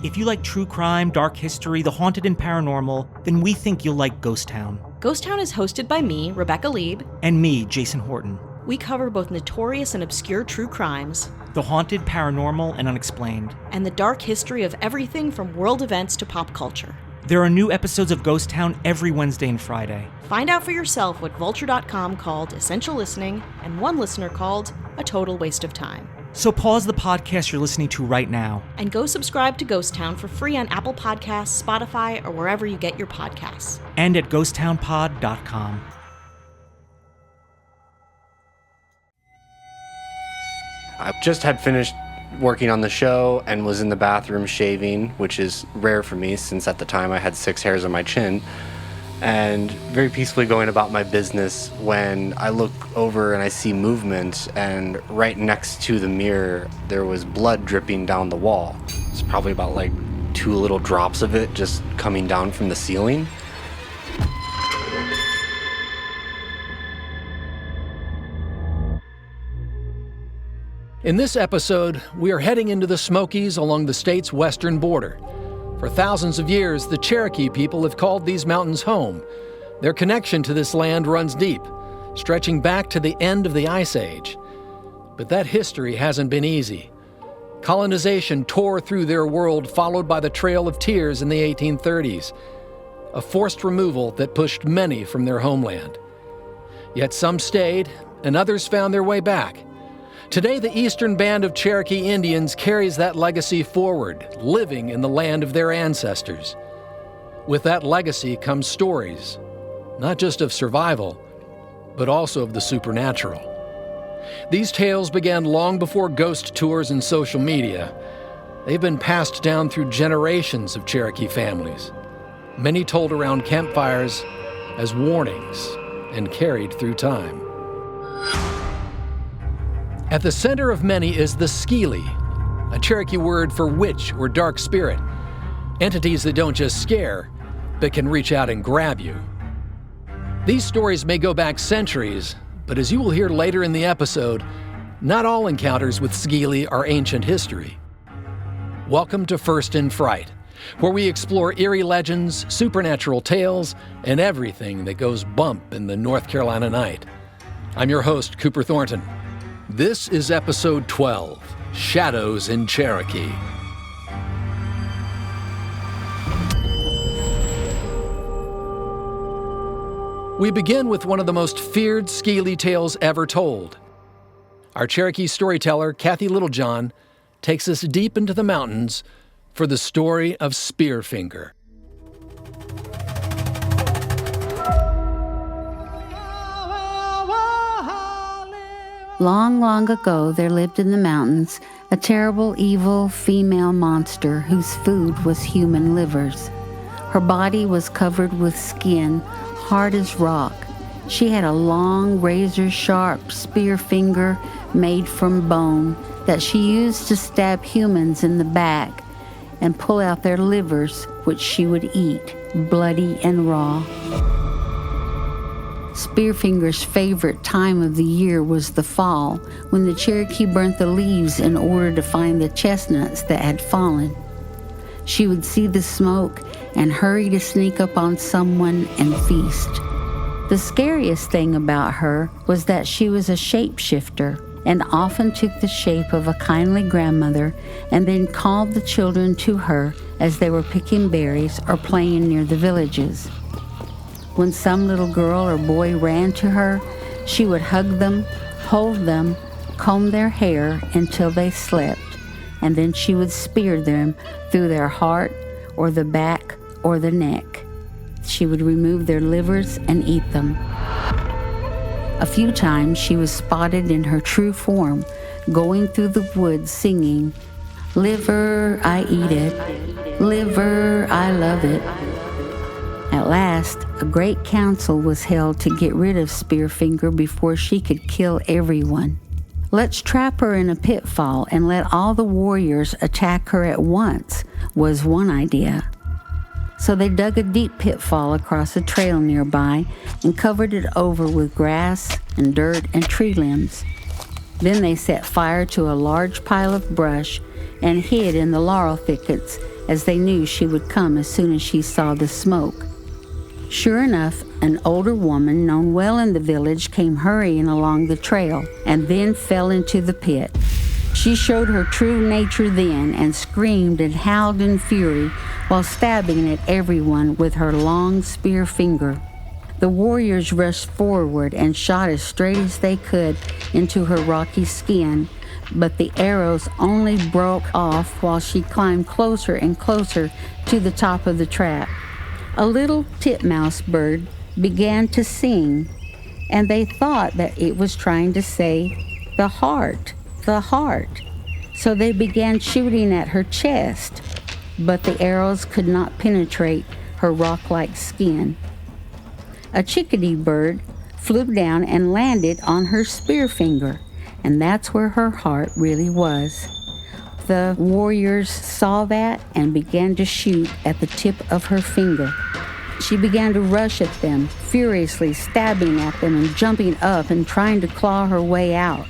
If you like true crime, dark history, the haunted and paranormal, then we think you'll like Ghost Town. Ghost Town is hosted by me, Rebecca Lieb. And me, Jason Horton. We cover both notorious and obscure true crimes, the haunted, paranormal, and unexplained, and the dark history of everything from world events to pop culture. There are new episodes of Ghost Town every Wednesday and Friday. Find out for yourself what Vulture.com called essential listening and one listener called a total waste of time. So pause the podcast you're listening to right now. And go subscribe to Ghost Town for free on Apple Podcasts, Spotify, or wherever you get your podcasts. And at ghosttownpod.com. I just had finished working on the show and was in the bathroom shaving, which is rare for me since at the time I had 6 hairs on my chin, and very peacefully going about my business when I look over and I see movement, and right next to the mirror there was blood dripping down the wall. It's probably about like 2 little drops of it just coming down from the ceiling. In this episode, we are heading into the Smokies along the state's western border. For thousands of years, the Cherokee people have called these mountains home. Their connection to this land runs deep, stretching back to the end of the Ice Age. But that history hasn't been easy. Colonization tore through their world, followed by the Trail of Tears in the 1830s, a forced removal that pushed many from their homeland. Yet some stayed, and others found their way back. Today, the Eastern Band of Cherokee Indians carries that legacy forward, living in the land of their ancestors. With that legacy comes stories, not just of survival, but also of the supernatural. These tales began long before ghost tours and social media. They've been passed down through generations of Cherokee families, many told around campfires as warnings and carried through time. At the center of many is the sgili, a Cherokee word for witch or dark spirit, entities that don't just scare, but can reach out and grab you. These stories may go back centuries, but as you will hear later in the episode, not all encounters with sgili are ancient history. Welcome to First in Fright, where we explore eerie legends, supernatural tales, and everything that goes bump in the North Carolina night. I'm your host, Cooper Thornton. This is episode 12, Shadows in Cherokee. We begin with one of the most feared sgili tales ever told. Our Cherokee storyteller, Kathy Littlejohn, takes us deep into the mountains for the story of Spearfinger. Long, long ago, there lived in the mountains a terrible, evil female monster whose food was human livers. Her body was covered with skin, hard as rock. She had a long, razor-sharp spear finger made from bone that she used to stab humans in the back and pull out their livers, which she would eat, bloody and raw. Spearfinger's favorite time of the year was the fall, when the Cherokee burnt the leaves in order to find the chestnuts that had fallen. She would see the smoke and hurry to sneak up on someone and feast. The scariest thing about her was that she was a shapeshifter and often took the shape of a kindly grandmother and then called the children to her as they were picking berries or playing near the villages. When some little girl or boy ran to her, she would hug them, hold them, comb their hair until they slept, and then she would spear them through their heart or the back or the neck. She would remove their livers and eat them. A few times she was spotted in her true form, going through the woods singing, "Liver, I eat it. Liver, I love it." At last, a great council was held to get rid of Spearfinger before she could kill everyone. "Let's trap her in a pitfall and let all the warriors attack her at once," was one idea. So they dug a deep pitfall across a trail nearby and covered it over with grass and dirt and tree limbs. Then they set fire to a large pile of brush and hid in the laurel thickets as they knew she would come as soon as she saw the smoke. Sure enough, an older woman known well in the village came hurrying along the trail and then fell into the pit. She showed her true nature then and screamed and howled in fury while stabbing at everyone with her long spear finger. The warriors rushed forward and shot as straight as they could into her rocky skin, but the arrows only broke off while she climbed closer and closer to the top of the trap. A little titmouse bird began to sing, and they thought that it was trying to say, "The heart, the heart." So they began shooting at her chest, but the arrows could not penetrate her rock-like skin. A chickadee bird flew down and landed on her spear finger, and that's where her heart really was. The warriors saw that and began to shoot at the tip of her finger. She began to rush at them, furiously stabbing at them and jumping up and trying to claw her way out.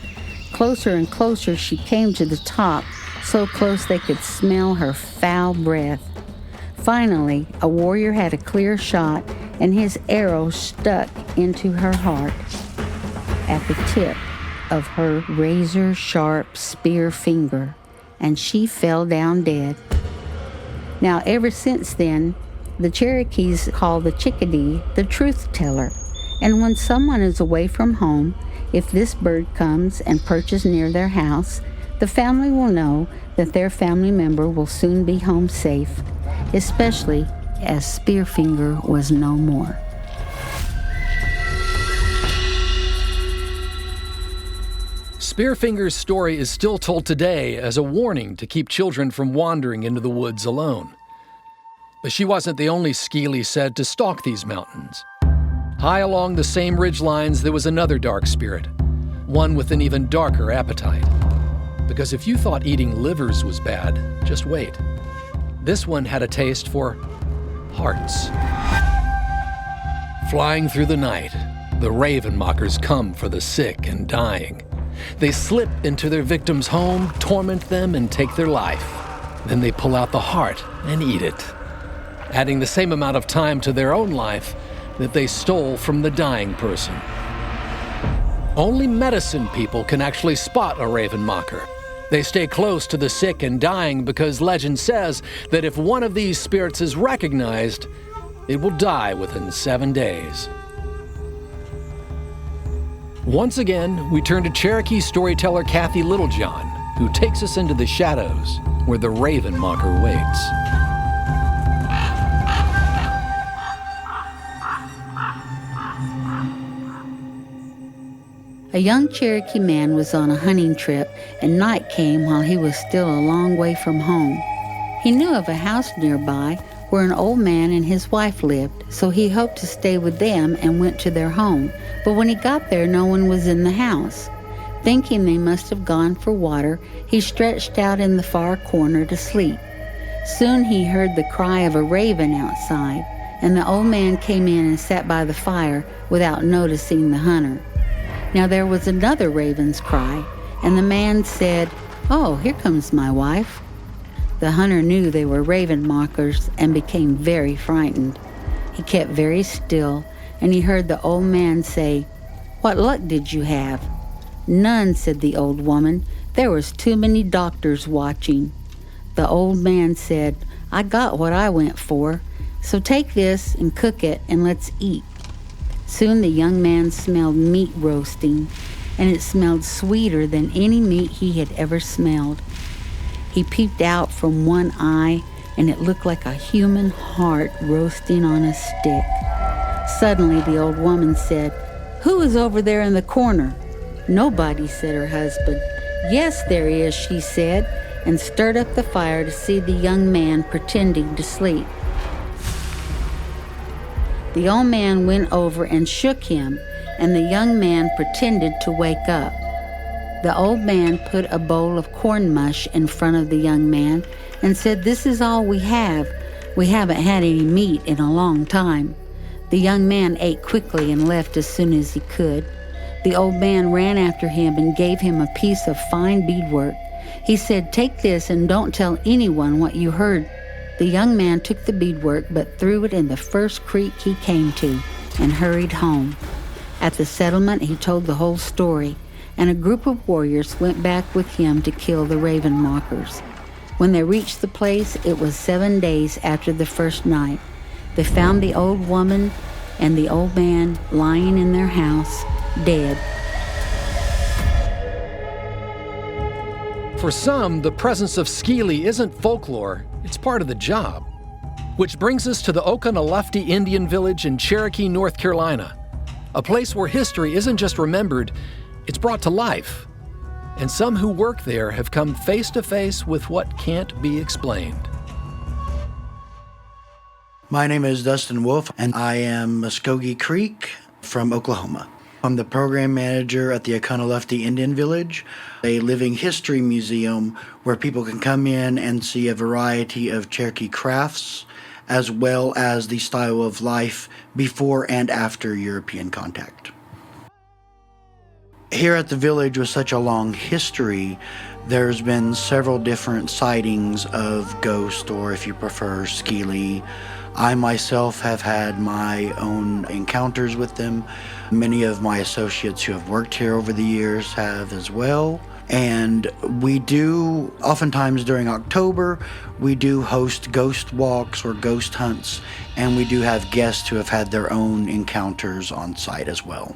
Closer and closer she came to the top, so close they could smell her foul breath. Finally, a warrior had a clear shot, and his arrow stuck into her heart at the tip of her razor-sharp spear finger, and she fell down dead. Now, ever since then, the Cherokees call the chickadee the truth teller, and when someone is away from home, if this bird comes and perches near their house, the family will know that their family member will soon be home safe, especially as Spearfinger was no more. Spearfinger's story is still told today as a warning to keep children from wandering into the woods alone. But she wasn't the only sgili said to stalk these mountains. High along the same ridge lines, there was another dark spirit, one with an even darker appetite. Because if you thought eating livers was bad, just wait. This one had a taste for hearts. Flying through the night, the raven mockers come for the sick and dying. They slip into their victim's home, torment them, and take their life. Then they pull out the heart and eat it, adding the same amount of time to their own life that they stole from the dying person. Only medicine people can actually spot a raven mocker. They stay close to the sick and dying because legend says that if one of these spirits is recognized, it will die within 7 days. Once again, we turn to Cherokee storyteller Kathy Littlejohn, who takes us into the shadows where the raven mocker waits. A young Cherokee man was on a hunting trip, and night came while he was still a long way from home. He knew of a house nearby where an old man and his wife lived, so he hoped to stay with them and went to their home. But when he got there, no one was in the house. Thinking they must have gone for water, he stretched out in the far corner to sleep. Soon he heard the cry of a raven outside, and the old man came in and sat by the fire without noticing the hunter. Now there was another raven's cry, and the man said, "Oh, here comes my wife." The hunter knew they were raven mockers and became very frightened. He kept very still, and he heard the old man say, "What luck did you have?" "None," said the old woman. "There was too many doctors watching." The old man said, "I got what I went for, so take this and cook it and let's eat." Soon the young man smelled meat roasting, and it smelled sweeter than any meat he had ever smelled. He peeped out from one eye, and it looked like a human heart roasting on a stick. Suddenly the old woman said, "Who is over there in the corner?" "Nobody," said her husband. "Yes, there is," she said, and stirred up the fire to see the young man pretending to sleep. The old man went over and shook him, and the young man pretended to wake up. The old man put a bowl of corn mush in front of the young man and said, "This is all we have. We haven't had any meat in a long time." The young man ate quickly and left as soon as he could. The old man ran after him and gave him a piece of fine beadwork. He said, "Take this and don't tell anyone what you heard." The young man took the beadwork but threw it in the first creek he came to and hurried home. At the settlement, he told the whole story, and a group of warriors went back with him to kill the raven mockers. When they reached the place, it was 7 days after the first night. They found the old woman and the old man lying in their house, dead. For some, the presence of sgili isn't folklore, it's part of the job. Which brings us to the Oconaluftee Indian Village in Cherokee, North Carolina. A place where history isn't just remembered, it's brought to life. And some who work there have come face to face with what can't be explained. My name is Dustin Wolf, and I am Muskogee Creek from Oklahoma. I'm the program manager at the Oconaluftee Indian Village, a living history museum where people can come in and see a variety of Cherokee crafts, as well as the style of life before and after European contact. Here at the village, with such a long history, there's been several different sightings of ghosts, or if you prefer, sgili. I myself have had my own encounters with them. Many of my associates who have worked here over the years have as well. And we do, oftentimes during October, we do host ghost walks or ghost hunts, and we do have guests who have had their own encounters on site as well.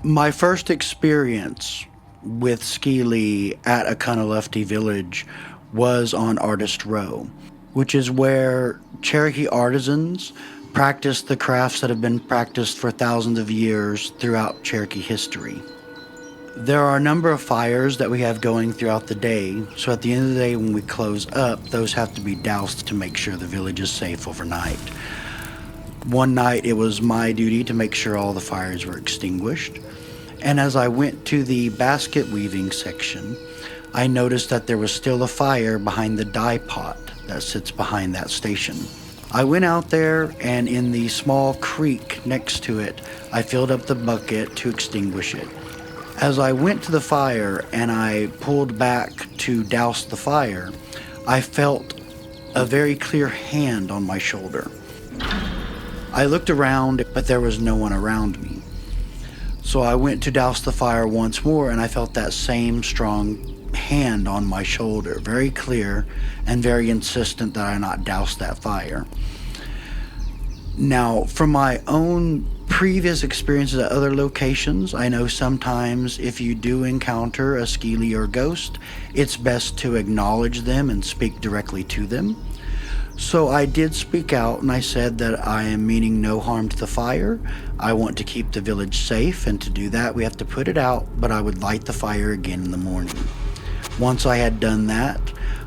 My first experience with sgili at Oconaluftee Village was on Artist Row, which is where Cherokee artisans practice the crafts that have been practiced for thousands of years throughout Cherokee history. There are a number of fires that we have going throughout the day, so at the end of the day when we close up, those have to be doused to make sure the village is safe overnight. One night it was my duty to make sure all the fires were extinguished, and as I went to the basket weaving section, I noticed that there was still a fire behind the dye pot that sits behind that station. I went out there, and in the small creek next to it, I filled up the bucket to extinguish it. As I went to the fire and I pulled back to douse the fire, I felt a very clear hand on my shoulder. I looked around, but there was no one around me. So I went to douse the fire once more, and I felt that same strong hand on my shoulder, very clear and very insistent that I not douse that fire. Now, from my own previous experiences at other locations, I know sometimes if you do encounter a sgili or ghost, it's best to acknowledge them and speak directly to them. So I did speak out, and I said that I am meaning no harm to the fire. I want to keep the village safe, and to do that we have to put it out, but I would light the fire again in the morning. Once I had done that,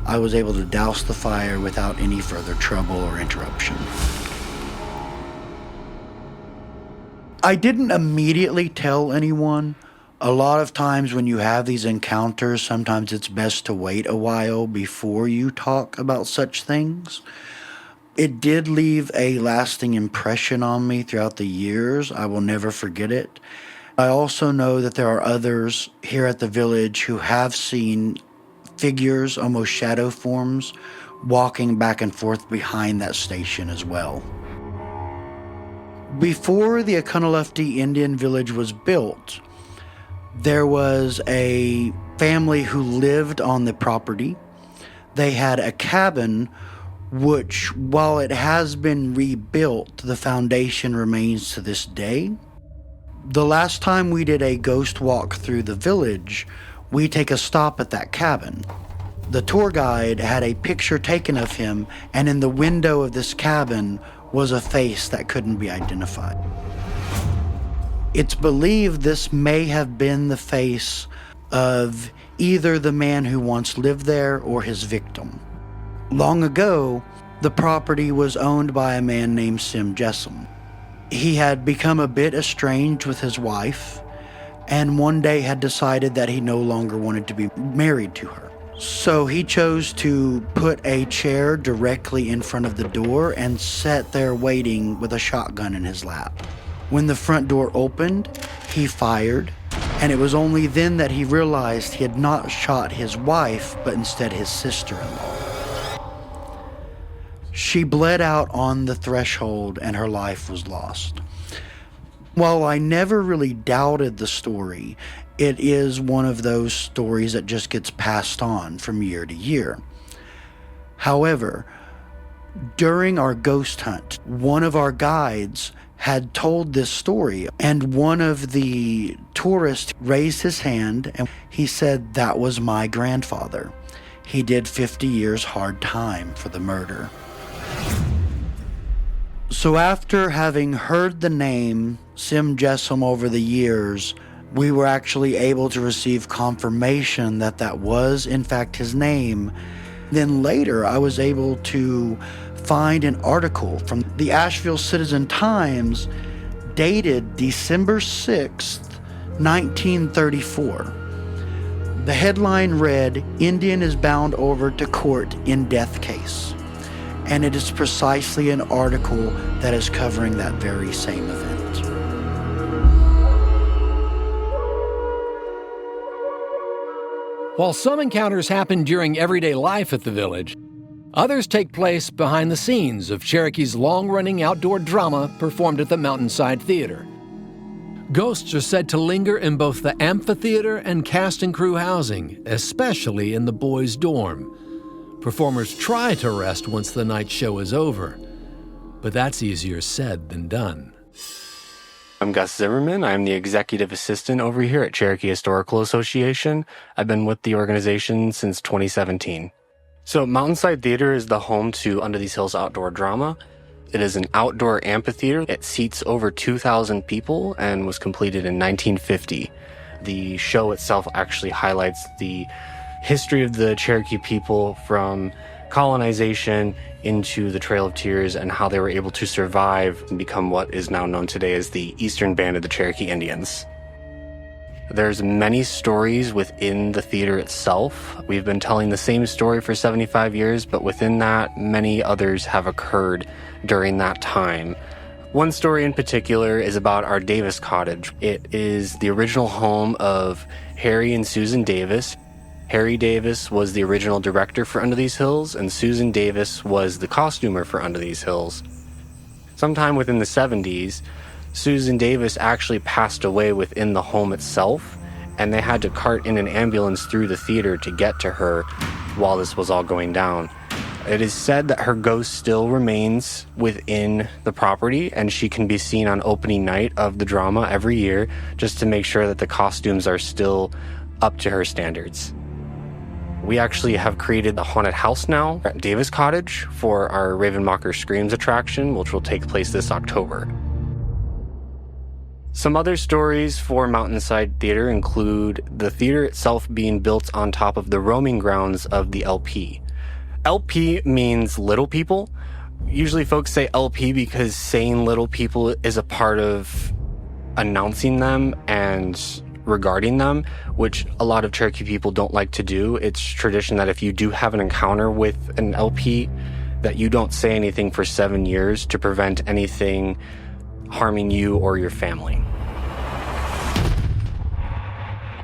I was able to douse the fire without any further trouble or interruption. I didn't immediately tell anyone. A lot of times when you have these encounters, sometimes it's best to wait a while before you talk about such things. It did leave a lasting impression on me throughout the years. I will never forget it. I also know that there are others here at the village who have seen figures, almost shadow forms, walking back and forth behind that station as well. Before the Oconaluftee Indian Village was built, there was a family who lived on the property. They had a cabin which, while it has been rebuilt, the foundation remains to this day. The last time we did a ghost walk through the village, we take a stop at that cabin. The tour guide had a picture taken of him, and in the window of this cabin was a face that couldn't be identified. It's believed this may have been the face of either the man who once lived there or his victim. Long ago, the property was owned by a man named Sim Jessam. He had become a bit estranged with his wife, and one day had decided that he no longer wanted to be married to her. So he chose to put a chair directly in front of the door and sat there waiting with a shotgun in his lap. When the front door opened, he fired, and it was only then that he realized he had not shot his wife, but instead his sister-in-law. She bled out on the threshold and her life was lost. While I never really doubted the story, it is one of those stories that just gets passed on from year to year. However, during our ghost hunt, one of our guides had told this story, and one of the tourists raised his hand and he said, "That was my grandfather. He did 50 years hard time for the murder." So after having heard the name Sim Jessam over the years, we were actually able to receive confirmation that that was in fact his name. Then later I was able to find an article from the Asheville Citizen-Times dated December 6th, 1934. The headline read, "Indian is bound over to court in death case." And it is precisely an article that is covering that very same event. While some encounters happen during everyday life at the village, others take place behind the scenes of Cherokee's long-running outdoor drama performed at the Mountainside Theater. Ghosts are said to linger in both the amphitheater and cast and crew housing, especially in the boys' dorm. Performers try to rest once the night show is over, but that's easier said than done. I'm Gus Zimmerman. I'm the executive assistant over here at Cherokee Historical Association. I've been with the organization since 2017. So Mountainside Theater is the home to Under These Hills Outdoor Drama. It is an outdoor amphitheater. It seats over 2,000 people and was completed in 1950. The show itself actually highlights the history of the Cherokee people from colonization into the Trail of Tears and how they were able to survive and become what is now known today as the Eastern Band of the Cherokee Indians. There's many stories within the theater itself. We've been telling the same story for 75 years, but within that, many others have occurred during that time. One story in particular is about our Davis cottage. It is the original home of Harry and Susan Davis. Harry Davis was the original director for Under These Hills, and Susan Davis was the costumer for Under These Hills. Sometime within the 70s, Susan Davis actually passed away within the home itself, and they had to cart in an ambulance through the theater to get to her while this was all going down. It is said that her ghost still remains within the property, and she can be seen on opening night of the drama every year just to make sure that the costumes are still up to her standards. We actually have created a haunted house now at Davis Cottage for our Ravenmocker Screams attraction, which will take place this October. Some other stories for Mountainside Theater include the theater itself being built on top of the roaming grounds of the LP. LP means little people. Usually folks say LP because saying little people is a part of announcing them and regarding them, which a lot of Cherokee people don't like to do. It's tradition that if you do have an encounter with an LP, that you don't say anything for 7 years to prevent anything harming you or your family.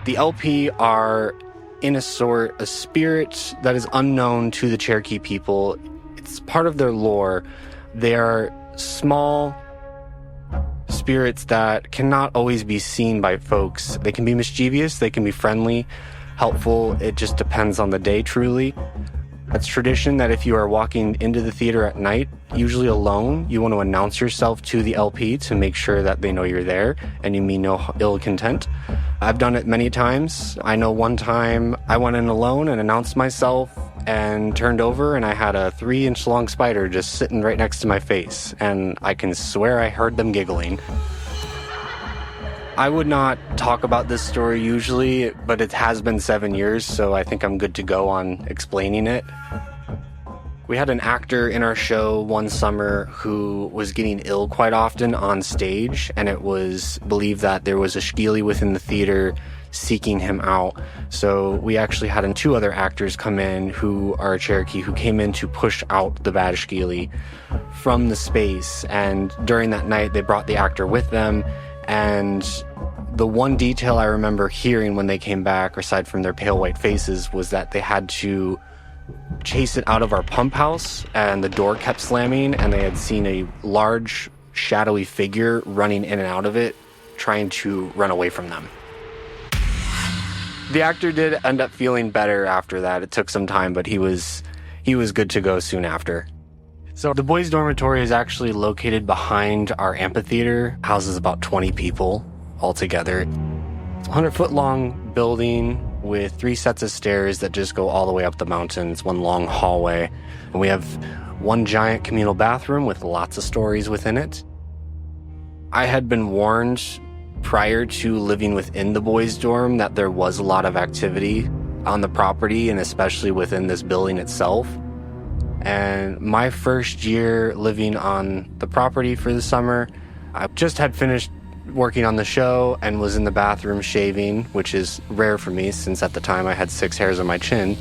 The LP are, in a sort, a spirit that is unknown to the Cherokee people. It's part of their lore. They are small spirits that cannot always be seen by folks. They can be mischievous, they can be friendly, helpful. It just depends on the day, truly. It's tradition that if you are walking into the theater at night, usually alone, you want to announce yourself to the LP to make sure that they know you're there and you mean no ill content. I've done it many times. I know one time I went in alone and announced myself and turned over and I had a 3-inch long spider just sitting right next to my face, and I can swear I heard them giggling. I would not talk about this story usually, but it has been 7 years, so I think I'm good to go on explaining it. We had an actor in our show one summer who was getting ill quite often on stage, and it was believed that there was a shgili within the theater seeking him out. So we actually had 2 other actors come in who are Cherokee who came in to push out the bad shgili from the space, and during that night they brought the actor with them. And the one detail I remember hearing when they came back, aside from their pale white faces, was that they had to chase it out of our pump house, and the door kept slamming, and they had seen a large, shadowy figure running in and out of it, trying to run away from them. The actor did end up feeling better after that. It took some time, but he was good to go soon after. So the boys' dormitory is actually located behind our amphitheater, houses about 20 people altogether. It's a 100-foot long building with 3 sets of stairs that just go all the way up the mountain. It's one long hallway. And we have one giant communal bathroom with lots of stories within it. I had been warned prior to living within the boys' dorm that there was a lot of activity on the property, and especially within this building itself. And my first year living on the property for the summer, I just had finished working on the show and was in the bathroom shaving, which is rare for me since at the time I had 6 hairs on my chin,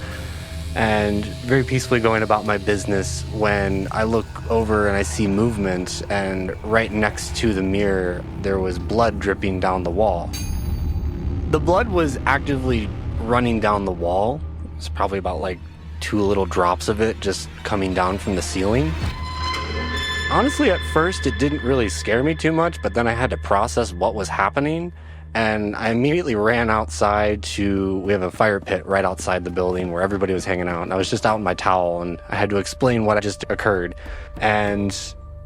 and very peacefully going about my business when I look over and I see movement, and right next to the mirror there was blood dripping down the wall. The blood was actively running down the wall. It was probably about like 2 little drops of it just coming down from the ceiling. Honestly, at first it didn't really scare me too much, but then I had to process what was happening, and I immediately ran outside we have a fire pit right outside the building where everybody was hanging out, and I was just out in my towel, and I had to explain what had just occurred. And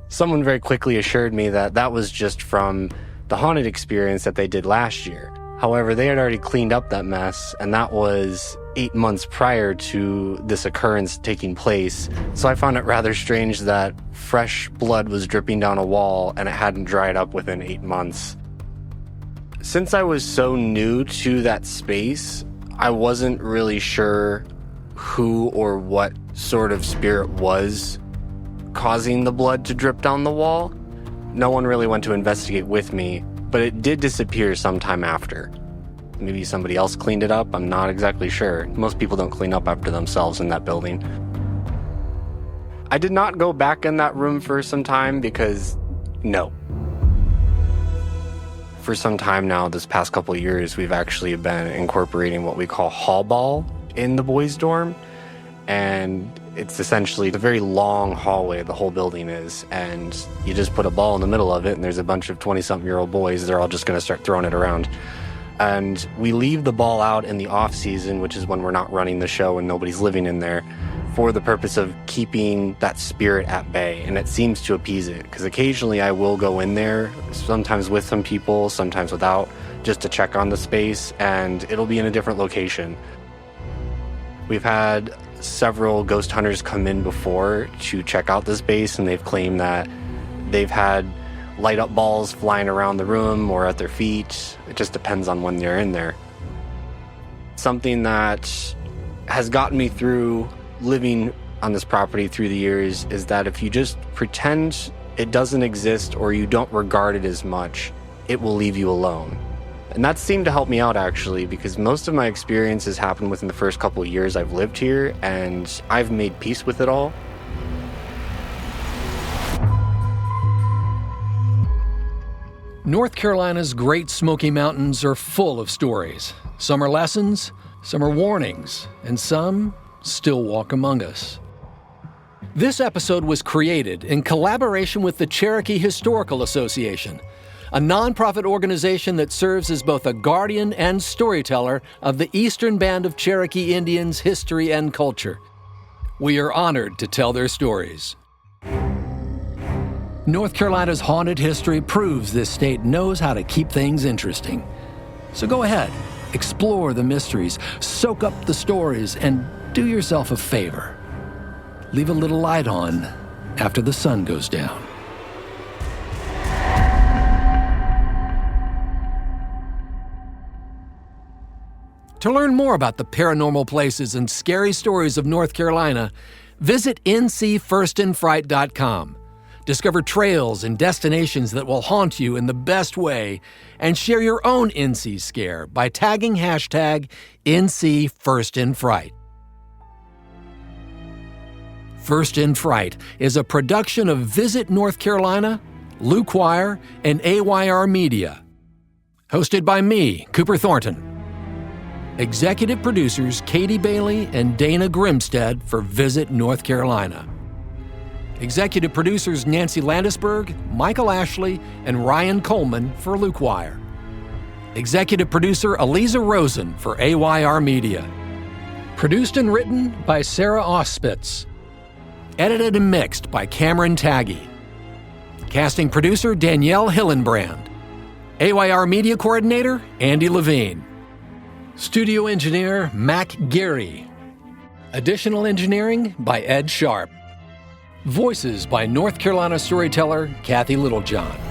someone very quickly assured me that that was just from the haunted experience that they did last year. However, they had already cleaned up that mess, and that was 8 months prior to this occurrence taking place. So I found it rather strange that fresh blood was dripping down a wall and it hadn't dried up within 8 months. Since I was so new to that space, I wasn't really sure who or what sort of spirit was causing the blood to drip down the wall. No one really went to investigate with me, but it did disappear sometime after. Maybe somebody else cleaned it up, I'm not exactly sure. Most people don't clean up after themselves in that building. I did not go back in that room for some time because, no. For some time now, this past couple of years, we've actually been incorporating what we call hall ball in the boys' dorm. And it's essentially the very long hallway the whole building is. And you just put a ball in the middle of it, and there's a bunch of 20-something-year-old boys. They're all just going to start throwing it around. And we leave the ball out in the off season, which is when we're not running the show and nobody's living in there, for the purpose of keeping that spirit at bay. And it seems to appease it, because occasionally I will go in there, sometimes with some people, sometimes without, just to check on the space, and it'll be in a different location. We've had several ghost hunters come in before to check out this base, and they've claimed that they've had light up balls flying around the room or at their feet. It just depends on when they're in there. Something that has gotten me through living on this property through the years is that if you just pretend it doesn't exist or you don't regard it as much, it will leave you alone. And that seemed to help me out, actually, because most of my experiences happened within the first couple of years I've lived here, and I've made peace with it all. North Carolina's Great Smoky Mountains are full of stories. Some are lessons, some are warnings, and some still walk among us. This episode was created in collaboration with the Cherokee Historical Association, a nonprofit organization that serves as both a guardian and storyteller of the Eastern Band of Cherokee Indians' history and culture. We are honored to tell their stories. North Carolina's haunted history proves this state knows how to keep things interesting. So go ahead, explore the mysteries, soak up the stories, and do yourself a favor. Leave a little light on after the sun goes down. To learn more about the paranormal places and scary stories of North Carolina, visit ncfirstandfright.com. Discover trails and destinations that will haunt you in the best way, and share your own NC scare by tagging hashtag #NCFirstInFright. First in Fright is a production of Visit North Carolina, Lou Quire, and AYR Media. Hosted by me, Cooper Thornton. Executive producers Katie Bailey and Dana Grimstead for Visit North Carolina. Executive producers Nancy Landisberg, Michael Ashley, and Ryan Coleman for Luke Wire. Executive producer Eliza Rosen for AYR Media. Produced and written by Sarah Auspitz. Edited and mixed by Cameron Taggy. Casting producer Danielle Hillenbrand. AYR Media Coordinator Andy Levine. Studio engineer Mac Geary. Additional engineering by Ed Sharp. Voices by North Carolina storyteller Kathy Littlejohn.